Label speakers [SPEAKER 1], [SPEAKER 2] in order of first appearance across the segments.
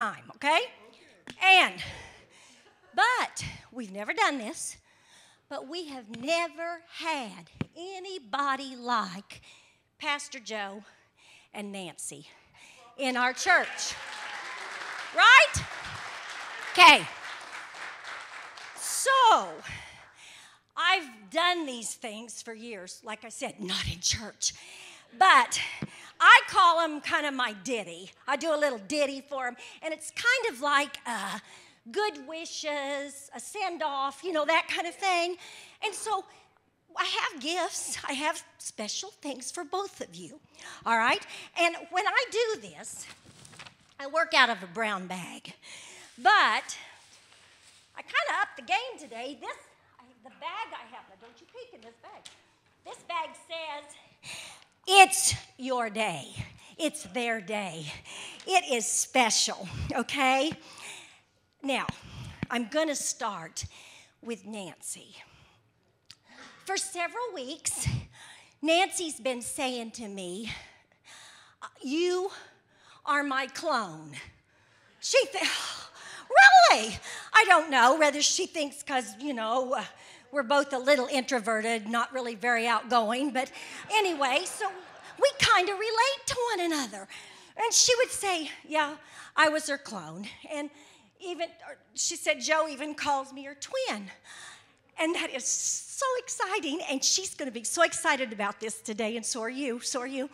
[SPEAKER 1] time, okay? But we've never done this, but we have never had anybody like Pastor Joe and Nancy in our church. Right? Okay. So, I've done these things for years, like I said, not in church. But I call them kind of my ditty. I do a little ditty for them, and it's kind of like good wishes, a send-off, that kind of thing. And so I have gifts. I have special things for both of you, all right? And when I do this, I work out of a brown bag. But I kind of upped the game today. The bag I have, now don't you peek in this bag. This bag says, it's your day. It's their day. It is special, okay? Now, I'm going to start with Nancy. For several weeks, Nancy's been saying to me, you are my clone. Really? I don't know whether she thinks because, we're both a little introverted, not really very outgoing. But anyway, so we kind of relate to one another. And she would say, yeah, I was her clone. And she said, Joe even calls me her twin. And that is so exciting. And she's going to be so excited about this today. And so are you. So are you.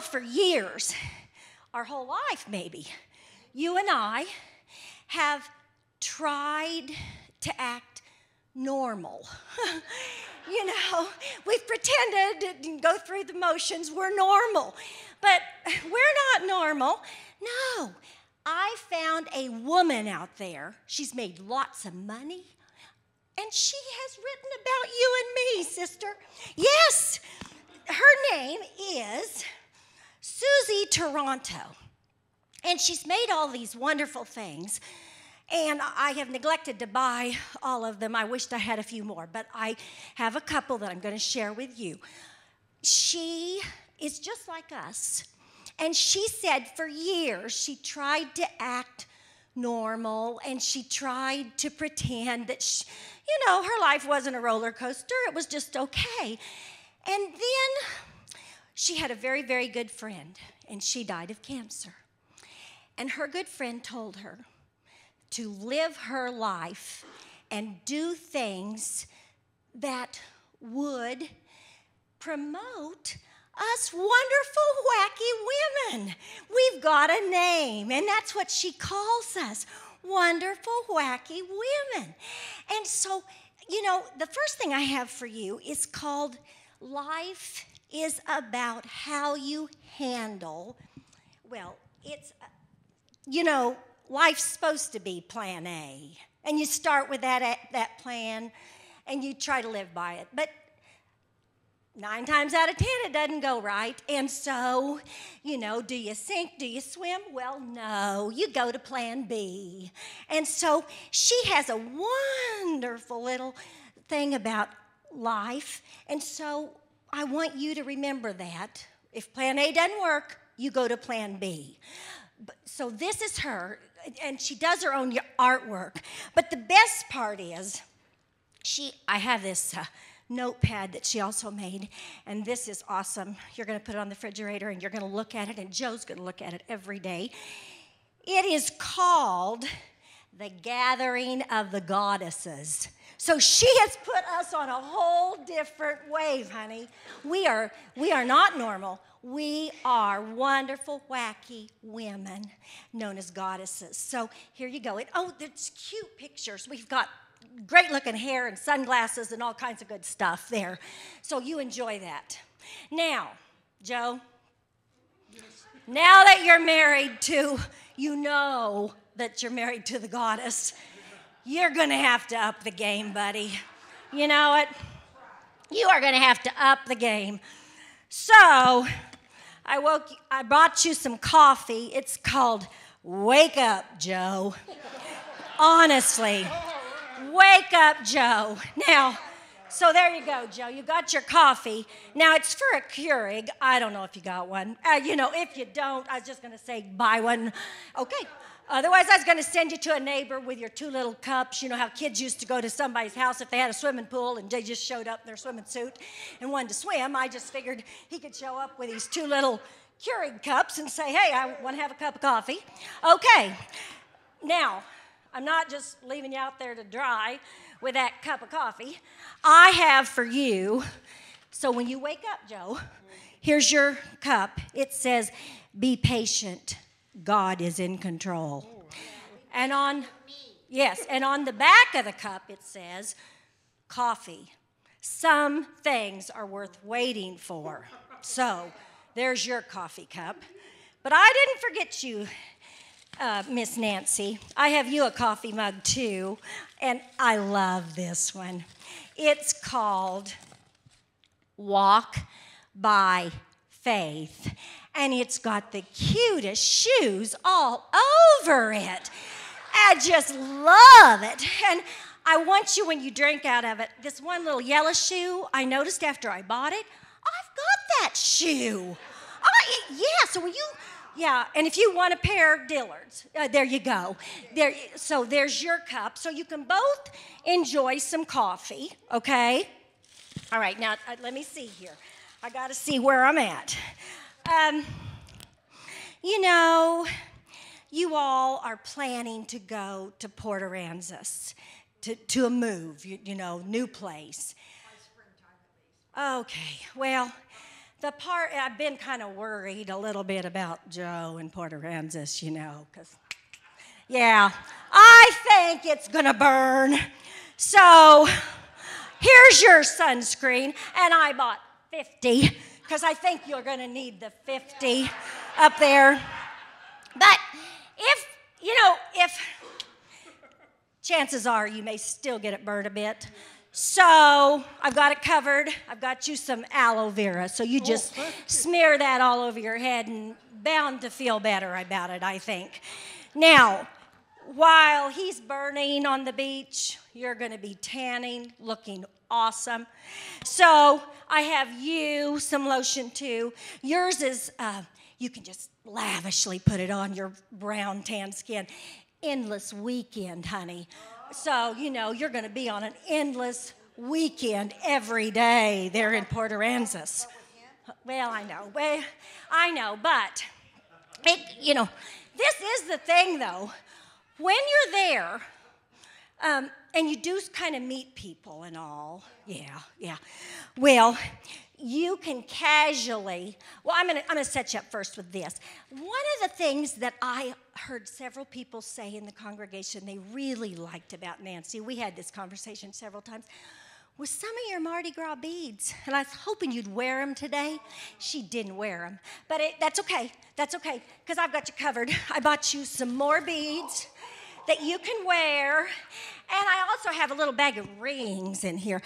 [SPEAKER 1] For years, our whole life maybe, you and I have tried to act normal. We've pretended to go through the motions. We're normal. But we're not normal. No. I found a woman out there. She's made lots of money. And she has written about you and me, sister. Yes. Her name is Susie Toronto. And she's made all these wonderful things. And I have neglected to buy all of them. I wished I had a few more, but I have a couple that I'm going to share with you. She is just like us. And she said for years she tried to act normal and she tried to pretend that, her life wasn't a roller coaster. It was just okay. And then she had a very, very good friend, and she died of cancer. And her good friend told her to live her life and do things that would promote us wonderful, wacky women. We've got a name, and that's what she calls us, wonderful, wacky women. And so, the first thing I have for you is called Life is About How You Handle. Well, it's, life's supposed to be plan A. And you start with that plan, and you try to live by it. But 9 times out of 10, it doesn't go right. And so, do you sink? Do you swim? Well, no. You go to plan B. And so she has a wonderful little thing about life. And so I want you to remember that. If plan A doesn't work, you go to plan B. So this is her, and she does her own artwork. But the best part is, I have this notepad that she also made, and this is awesome. You're going to put it on the refrigerator, and you're going to look at it, and Joe's going to look at it every day. It is called The Gathering of the Goddesses. So she has put us on a whole different wave, honey. We are not normal. We are wonderful, wacky women known as goddesses. So here you go. There's cute pictures. We've got great-looking hair and sunglasses and all kinds of good stuff there. So you enjoy that. Now, Joe, now that you're married to, that you're married to the goddess, you're going to have to up the game, buddy. You know it? You are going to have to up the game. So I brought you some coffee. It's called Wake Up, Joe. Honestly. Wake up, Joe. Now, So there you go, Joe. You got your coffee. Now, it's for a Keurig. I don't know if you got one. If you don't, I was just going to say buy one. Okay. Otherwise, I was going to send you to a neighbor with your 2 little cups. You know how kids used to go to somebody's house if they had a swimming pool and they just showed up in their swimming suit and wanted to swim. I just figured he could show up with these 2 little Keurig cups and say, hey, I want to have a cup of coffee. Okay. Now, I'm not just leaving you out there to dry with that cup of coffee. I have for you, so when you wake up, Joe, here's your cup. It says, be patient. God is in control. And on the back of the cup, it says, coffee. Some things are worth waiting for. So there's your coffee cup. But I didn't forget you, Miss Nancy. I have you a coffee mug too, and I love this one. It's called Walk by Faith, and it's got the cutest shoes all over it. I just love it. And I want you, when you drink out of it, this one little yellow shoe, I noticed after I bought it, I've got that shoe. And if you want a pair of Dillards, there you go. So there's your cup. So you can both enjoy some coffee, okay? All right, now let me see here. I got to see where I'm at. You all are planning to go to Port Aransas to a move, new place. Okay, well, I've been kind of worried a little bit about Joe and Port Aransas, because, I think it's going to burn. So here's your sunscreen, and I bought 50, because I think you're going to need the 50 up there. But if chances are you may still get it burned a bit. So I've got it covered. I've got you some aloe vera. So you just smear that all over your head and bound to feel better about it, I think. Now, while he's burning on the beach, you're going to be tanning, looking awesome. So I have you some lotion too. Yours is, you can just lavishly put it on your brown tan skin. Endless weekend, honey. So, you're going to be on an endless weekend every day there in Port Aransas. Well, I know, but, this is the thing, though. When you're there, and you do kind of meet people and all, well, you can casually, I'm gonna set you up first with this. One of the things that I heard several people say in the congregation they really liked about Nancy, we had this conversation several times, was some of your Mardi Gras beads. And I was hoping you'd wear them today. She didn't wear them, but that's okay, because I've got you covered. I bought you some more beads that you can wear. And I also have a little bag of rings in here,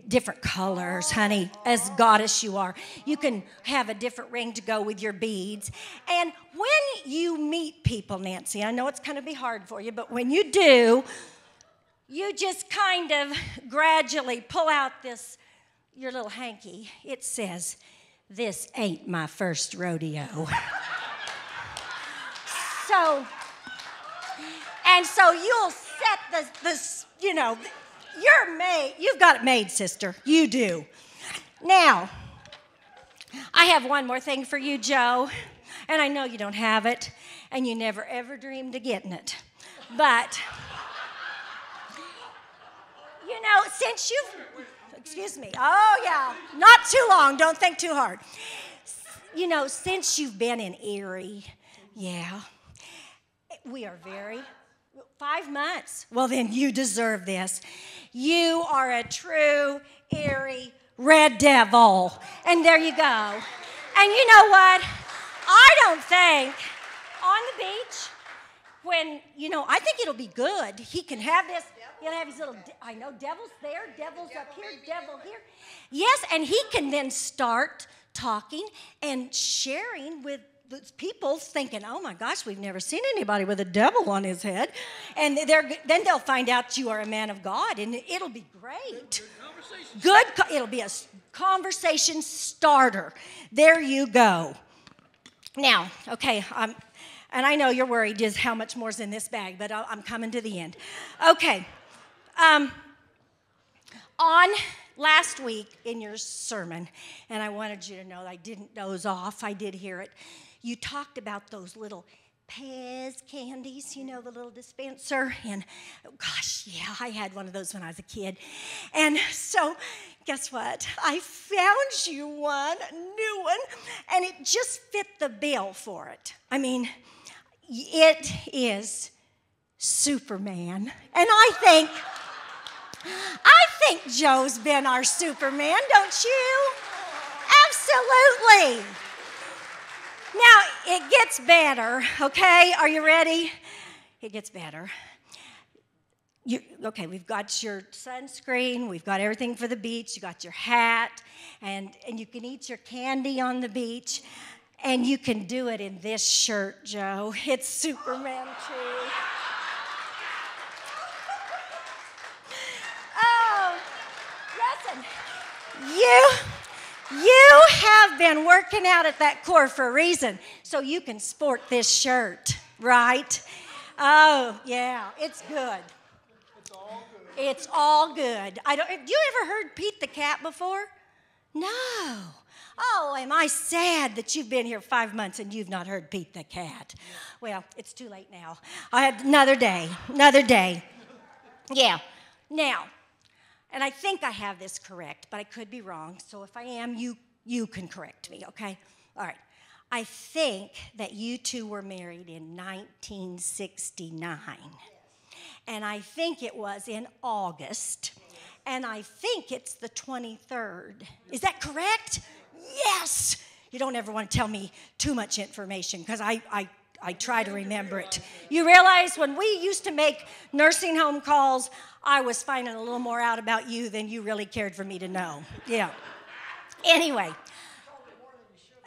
[SPEAKER 1] different colors, honey, as goddess you are. You can have a different ring to go with your beads. And when you meet people, Nancy, I know it's going to be hard for you, but when you do, you just kind of gradually pull out your little hanky. It says, "This ain't my first rodeo." So you'll set you're made. You've got it made, sister. You do. Now, I have one more thing for you, Joe, and I know you don't have it, and you never ever dreamed of getting it. But, since excuse me. Oh, yeah. Not too long. Don't think too hard. Since you've been in Erie, we are 5 months. Well, then you deserve this. You are a true Erie red devil. And there you go. And you know what? I don't think on the beach when, I think it'll be good. He can have this. He'll have his little, devil's there, devil's up here, devil here. Yes, and he can then start talking and sharing with the people's thinking, oh my gosh, we've never seen anybody with a devil on his head. And then they'll find out you are a man of God, and it'll be great. It'll be a conversation starter. There you go. Now, okay, and I know you're worried just how much more's in this bag, but I'm coming to the end. Okay. On last week in your sermon, and I wanted you to know I didn't doze off, I did hear it, you talked about those little Pez candies, the little dispenser, and gosh, yeah, I had one of those when I was a kid. And so, guess what? I found you one, a new one, and it just fit the bill for it. I mean, it is Superman, and I think Joe's been our Superman, don't you? Absolutely. Now, it gets better, okay? Are you ready? It gets better. Okay, we've got your sunscreen. We've got everything for the beach. You got your hat, and you can eat your candy on the beach, and you can do it in this shirt, Joe. It's Superman, too. Oh, listen, you have been working out at that core for a reason, so you can sport this shirt, right? Oh, yeah, it's good.
[SPEAKER 2] It's all good.
[SPEAKER 1] It's all good. Have you ever heard Pete the cat before? No. Oh, am I sad that you've been here 5 months and you've not heard Pete the cat? Well, it's too late now. I had another day. Yeah. Now, and I think I have this correct, but I could be wrong. So if I am, you can correct me, okay? All right. I think that you two were married in 1969. And I think it was in August. And I think it's the 23rd. Is that correct? Yes. You don't ever want to tell me too much information because I try to remember it. You realize when we used to make nursing home calls, I was finding a little more out about you than you really cared for me to know. Yeah. Anyway,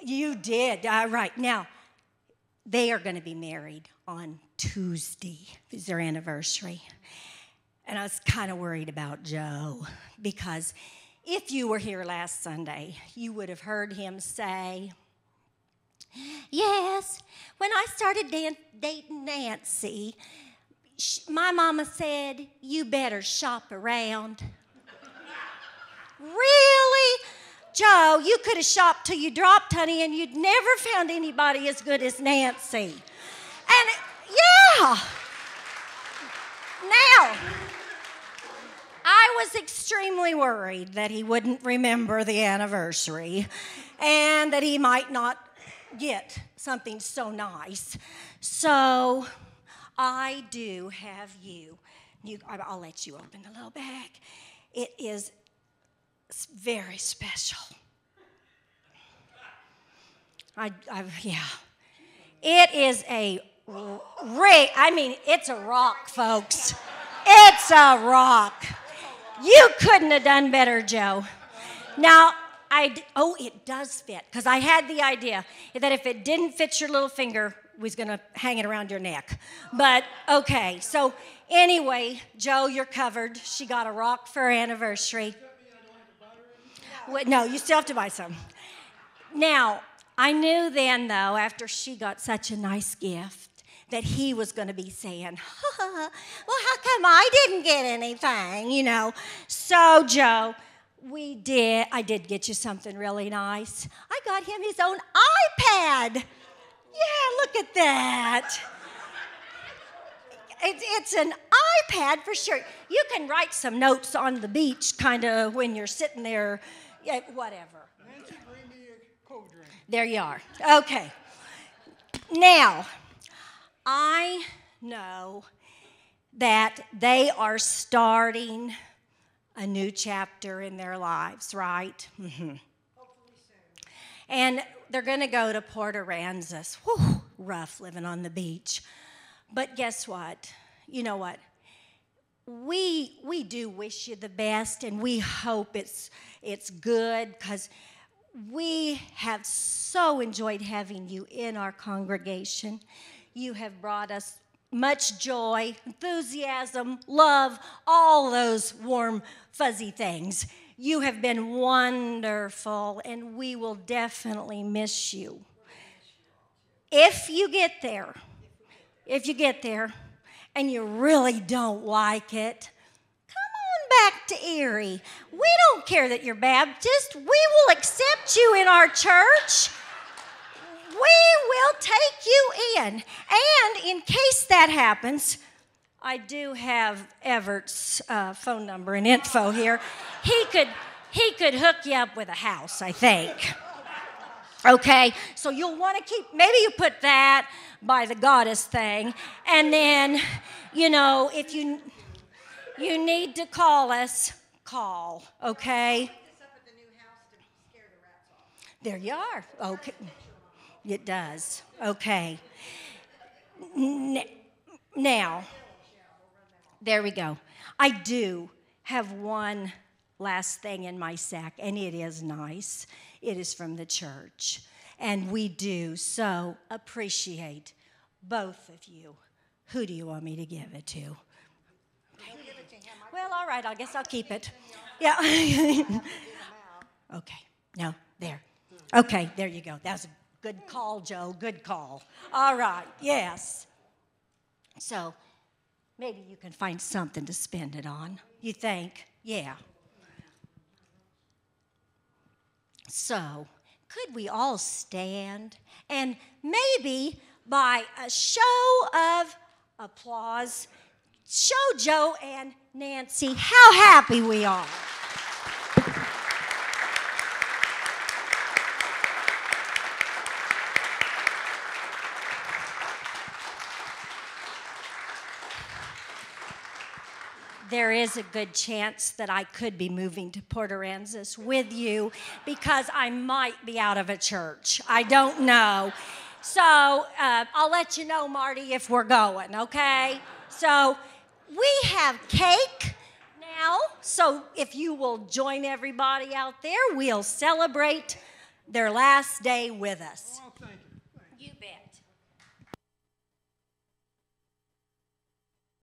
[SPEAKER 1] you did. Right. Now, they are going to be married on Tuesday. It's their anniversary. And I was kind of worried about Joe because if you were here last Sunday, you would have heard him say, yes, when I started dating Nancy, my mama said, you better shop around. Really? Joe, you could have shopped till you dropped, honey, and you'd never found anybody as good as Nancy. And, yeah. Now, I was extremely worried that he wouldn't remember the anniversary and that he might not get something so nice. So I do have I'll let you open the little bag. It is very special. Yeah. It is a ring. I mean, it's a rock, folks. It's a rock. You couldn't have done better, Joe. Now, it does fit, because I had the idea that if it didn't fit your little finger, we was going to hang it around your neck. But, okay, so anyway, Joe, you're covered. She got a rock for her anniversary. No, you still have to buy some. Now, I knew then, though, after she got such a nice gift, that he was going to be saying, well, how come I didn't get anything, So, Joe, I did get you something really nice. I got him his own iPad. Yeah, look at that. It's an iPad for sure. You can write some notes on the beach kind of when you're sitting there, whatever.
[SPEAKER 2] Nancy, bring me a cold drink.
[SPEAKER 1] There you are. Okay. Now, I know that they are starting a new chapter in their lives, right? Mm-hmm.
[SPEAKER 2] Hopefully soon.
[SPEAKER 1] And they're going to go to Port Aransas. Whew, rough living on the beach. But guess what? You know what? We do wish you the best, and we hope it's good, because We have so enjoyed having you in our congregation. You have brought us much joy, enthusiasm, love, all those warm, fuzzy things. You have been wonderful, and we will definitely miss you. If you get there, and you really don't like it, back to Erie. We don't care that you're Baptist. We will accept you in our church. We will take you in. And in case that happens, I do have Everett's phone number and info here. He could hook you up with a house, I think. Okay, so you'll want to maybe you put that by the goddess thing, and then, if you need to call us, call, okay? There you are. Okay. It does. Okay. Now, there we go. I do have one last thing in my sack, and it is nice. It is from the church, and we do so appreciate both of you. Who do you want me to give it to? Well, all right, I guess I'll keep it. Yeah. Okay, no, there. Okay, there you go. That was a good call, Joe, good call. All right, yes. So maybe you can find something to spend it on, you think? Yeah. So could we all stand and maybe by a show of applause, show Joe and Nancy how happy we are. There is a good chance that I could be moving to Port Aransas with you because I might be out of a church. I don't know. So I'll let you know, Marty, if we're going, okay? So we have cake now. So if you will join everybody out there, we'll celebrate their last day with us.
[SPEAKER 2] Oh, thank you.